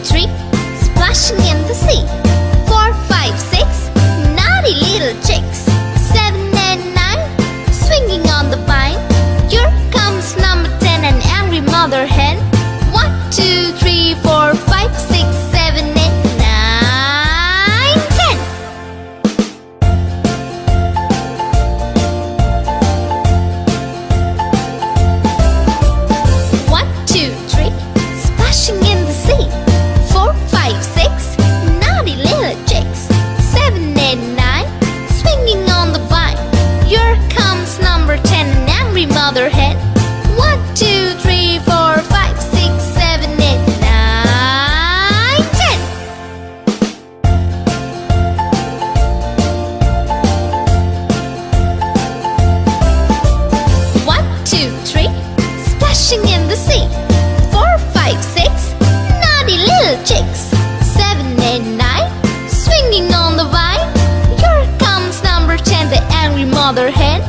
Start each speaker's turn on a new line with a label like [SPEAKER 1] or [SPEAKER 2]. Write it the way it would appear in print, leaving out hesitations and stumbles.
[SPEAKER 1] 3, splashing in the sea. 4, 5, 6, naughty little chicks. 7 and 9, swinging on the vine. Here comes number 10, an angry mother hen. 1, 2, 3, 4, 5, 6, 7, 8, 9, 10. 1, 2, 3, splashing in the sea. 4, 5, 6, naughty little chicks. 7, 8, 9, swinging on the vine. Here comes number 10, an angry mother hen. 1, 2, 3, 4, 5, 6, 7, 8, 9, 10. 1, 2, 3, splashing in the sea. 4, 5, 6, naughty little chicks. 7, 8, 9, swinging on the vine. Here comes number 10, the angry mother hen.